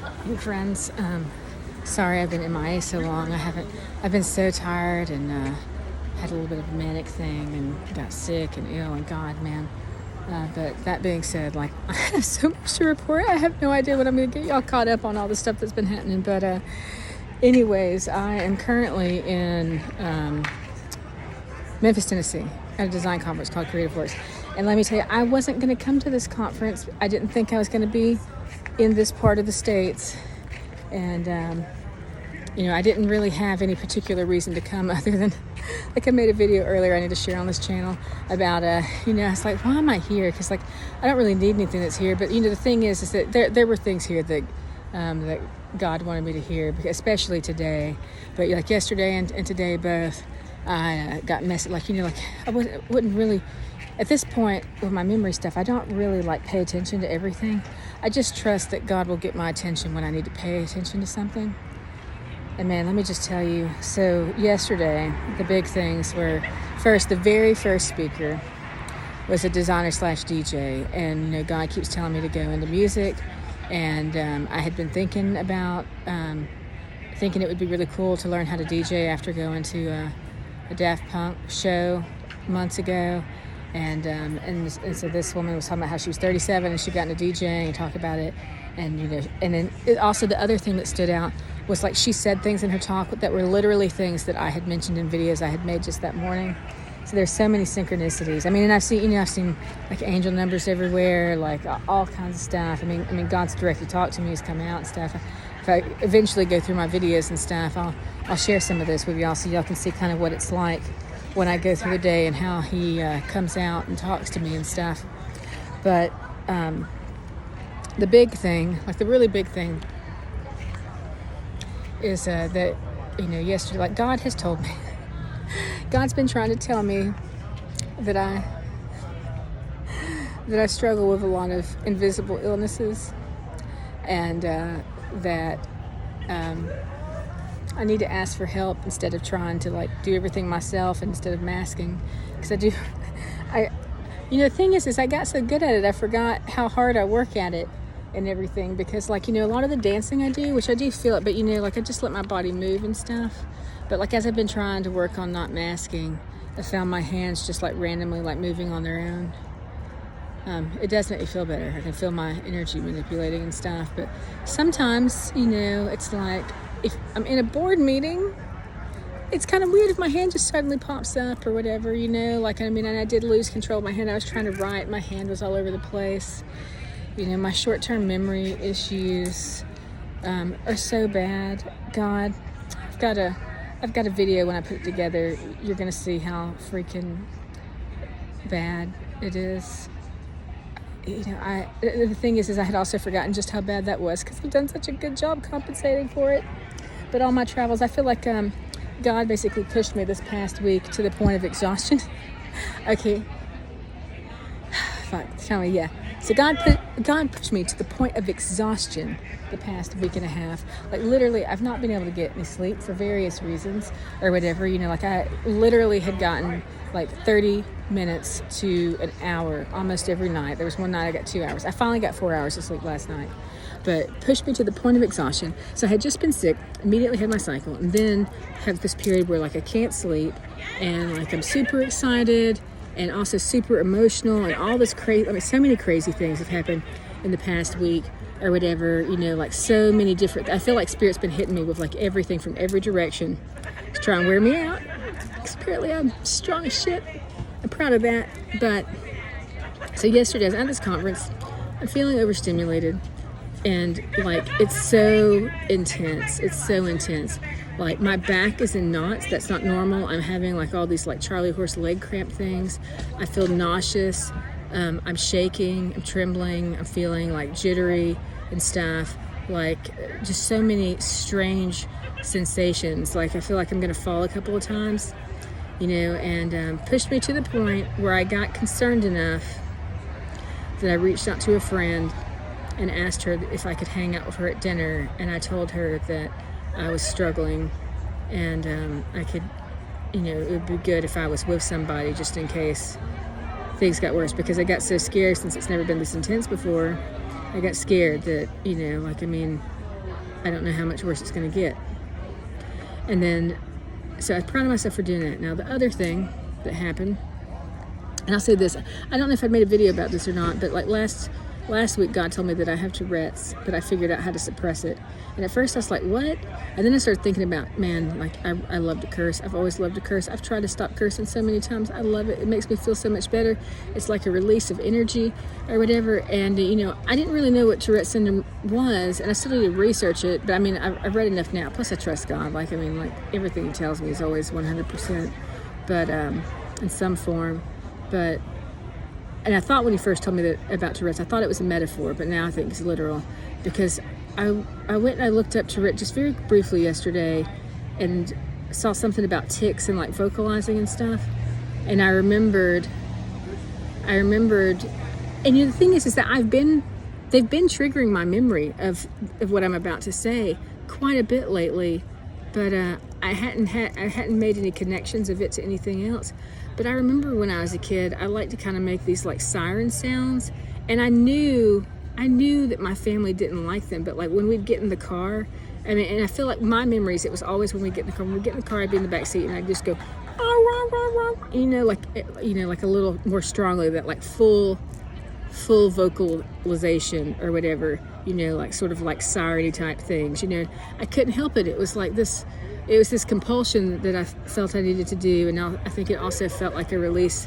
Hey friends, sorry I've been MIA so long. I've been so tired and had a little bit of a manic thing and got sick and ill and God, man. But that being said, like, I have so much to report. I have no idea what I'm going to get y'all caught up on all the stuff that's been happening. But anyways, I am currently in Memphis, Tennessee at a design conference called Creative Works. And let me tell you, I wasn't going to come to this conference. I didn't think I was going to be in this part of the States. And, I didn't really have any particular reason to come other than, like I made a video earlier I need to share on this channel about, I was like, why am I here? Because, like, I don't really need anything that's here. But, the thing is that there were things here that that God wanted me to hear, especially today. But, like, yesterday and today both, I got messy. Like, I wouldn't really, at this point with my memory stuff, I don't really, like, pay attention to everything. I just trust that God will get my attention when I need to pay attention to something. And man, let me just tell you, so yesterday, the big things were, first, the very first speaker was a designer / DJ. And, God keeps telling me to go into music. And I had been thinking about, thinking it would be really cool to learn how to DJ after going to a Daft Punk show months ago. And so this woman was talking about how she was 37 and she got into DJing and talked about it. And, and then also the other thing that stood out was, like, she said things in her talk that were literally things that I had mentioned in videos I had made just that morning. So there's so many synchronicities. I mean, and I've seen like angel numbers everywhere, like all kinds of stuff. I mean, God's directly talked to me, He's come out and stuff. If I eventually go through my videos and stuff, I'll share some of this with y'all so y'all can see kind of what it's like when I go through the day and how He comes out and talks to me and stuff. But the big thing, like the really big thing, is that, yesterday, like, God has told me, God's been trying to tell me that I struggle with a lot of invisible illnesses, and that I need to ask for help instead of trying to, like, do everything myself, and instead of masking, because the thing is I got so good at it, I forgot how hard I work at it and everything, because, like, a lot of the dancing I do, which I do feel it, but, like, I just let my body move and stuff. But, like, as I've been trying to work on not masking, I found my hands just, like, randomly, like, moving on their own. It does make me feel better. I can feel my energy manipulating and stuff. But sometimes, it's like, if I'm in a board meeting, it's kind of weird if my hand just suddenly pops up or whatever, like, and I did lose control of my hand. I was trying to write, my hand was all over the place. My short-term memory issues are so bad. God, I've got a video. When I put it together, you're gonna see how freaking bad it is. The thing is I had also forgotten just how bad that was, because I've done such a good job compensating for it. But all my travels, I feel like God basically pushed me this past week to the point of exhaustion. Okay. Fuck, tell me, yeah. So God pushed me to the point of exhaustion the past week and a half. Like, literally, I've not been able to get any sleep for various reasons or whatever. Like, I literally had gotten like 30 minutes to an hour almost every night. There was one night I got 2 hours. I finally got 4 hours of sleep last night. But pushed me to the point of exhaustion. So I had just been sick, immediately had my cycle, and then had this period where, like, I can't sleep, and, like, I'm super excited and also super emotional, and all this crazy, so many crazy things have happened in the past week or whatever, like, so many different, I feel like Spirit's been hitting me with, like, everything from every direction to try and wear me out. Because apparently I'm strong as shit. I'm proud of that. But, so yesterday I was at this conference, I'm feeling overstimulated, and, like, it's so intense. Like, my back is in knots. That's not normal. I'm having, like, all these, like, Charlie horse leg cramp things. I feel nauseous. I'm shaking. I'm trembling. I'm feeling, like, jittery and stuff. Like, just so many strange sensations. Like, I feel like I'm going to fall a couple of times, and pushed me to the point where I got concerned enough that I reached out to a friend and asked her if I could hang out with her at dinner. And I told her that I was struggling, and I could, it would be good if I was with somebody just in case things got worse, because I got so scared since it's never been this intense before. I got scared that, I don't know how much worse it's going to get. And then, so I'm proud of myself for doing that. Now, the other thing that happened, and I'll say this, I don't know if I made a video about this or not, but like last week, God told me that I have Tourette's, but I figured out how to suppress it. And at first I was like, what? And then I started thinking about, man, like I love to curse. I've always loved to curse. I've tried to stop cursing so many times. I love it. It makes me feel so much better. It's like a release of energy or whatever. And, I didn't really know what Tourette's syndrome was, and I still need to research it. But I mean, I've read enough now. Plus I trust God. Like everything he tells me is always 100%, but in some form. And I thought when he first told me that about Tourette's, I thought it was a metaphor, but now I think it's literal, because I went and I looked up Tourette's just very briefly yesterday and saw something about tics and like vocalizing and stuff. And I remembered, and the thing is that they've been triggering my memory of what I'm about to say quite a bit lately, but I hadn't made any connections of it to anything else. But I remember when I was a kid, I liked to kind of make these like siren sounds, and I knew that my family didn't like them. But like when we'd get in the car, and I feel like my memories, it was always when we get in the car. When we get in the car, I'd be in the back seat and I'd just go, like a little more strongly, that like full vocalization or whatever, like sort of like siren-y type things. I couldn't help it. It was like this. It was this compulsion that I felt I needed to do, and I think it also felt like a release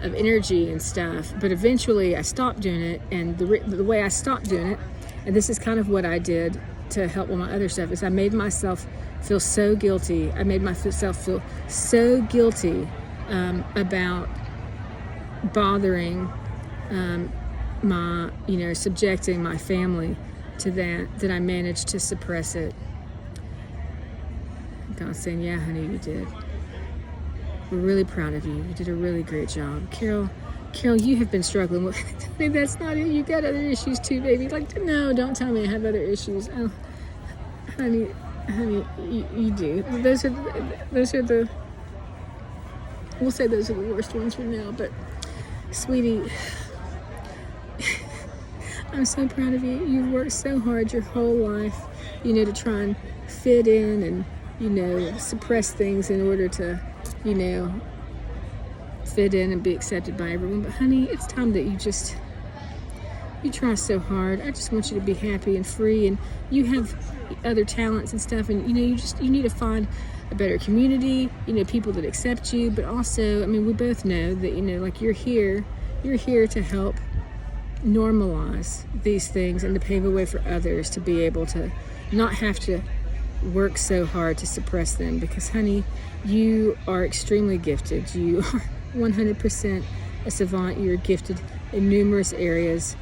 of energy and stuff. But eventually I stopped doing it, and the way I stopped doing it, and this is kind of what I did to help with my other stuff, is I made myself feel so guilty. I made myself feel so guilty about bothering subjecting my family to that I managed to suppress it. God's saying, yeah, honey, you did. We're really proud of you. You did a really great job. Carol, you have been struggling with that's not it. You got other issues too, baby. Like, no, don't tell me I have other issues. Oh, honey, you do. Those are the we'll say those are the worst ones for now, but sweetie, I'm so proud of you. You've worked so hard your whole life, to try and fit in and suppress things in order to, fit in and be accepted by everyone. But honey, it's time that you try so hard. I just want you to be happy and free, and you have other talents and stuff, and you need to find a better community, people that accept you. But also, we both know that, like you're here to help normalize these things and to pave a way for others to be able to not have to work so hard to suppress them. Because honey, you are extremely gifted. You are 100% a savant. You're gifted in numerous areas,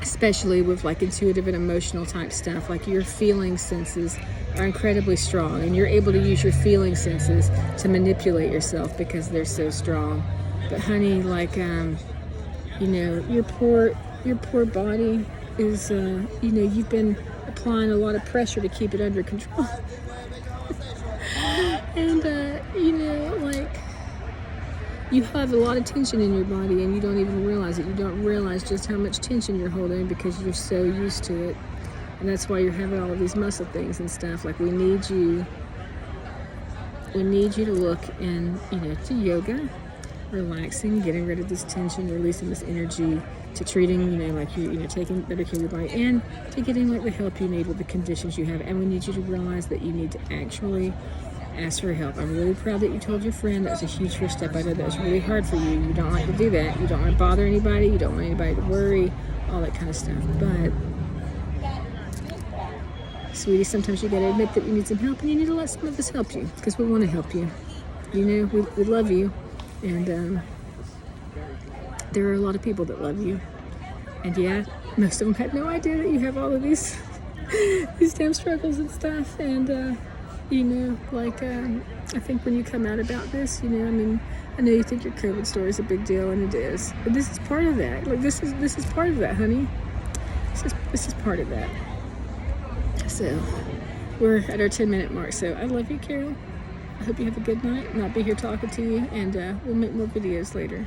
especially with like intuitive and emotional type stuff. Like your feeling senses are incredibly strong, and you're able to use your feeling senses to manipulate yourself because they're so strong. But honey, like your poor body is you've been applying a lot of pressure to keep it under control. And like you have a lot of tension in your body, and you don't even realize it. You don't realize just how much tension you're holding because you're so used to it. And that's why you're having all of these muscle things and stuff. Like we need you to look in, to yoga, relaxing, getting rid of this tension, releasing this energy, to treating, like taking better care of your body, and to getting like the help you need with the conditions you have. And we need you to realize that you need to actually ask for help. I'm really proud that you told your friend. That was a huge first step. I know that was really hard for you. You don't like to do that. You don't want to bother anybody. You don't want anybody to worry, all that kind of stuff. But sweetie, sometimes you gotta admit that you need some help, and you need to let some of us help you, because we want to help you. We love you, and there are a lot of people that love you. And yeah, most of them had no idea that you have all of these damn struggles and stuff. And I think when you come out about this, I know you think your COVID story is a big deal, and it is. But this is part of that. Like this is part of that, honey. This is part of that. So we're at our 10-minute mark. So I love you, Carol. I hope you have a good night, and I'll be here talking to you, and we'll make more videos later.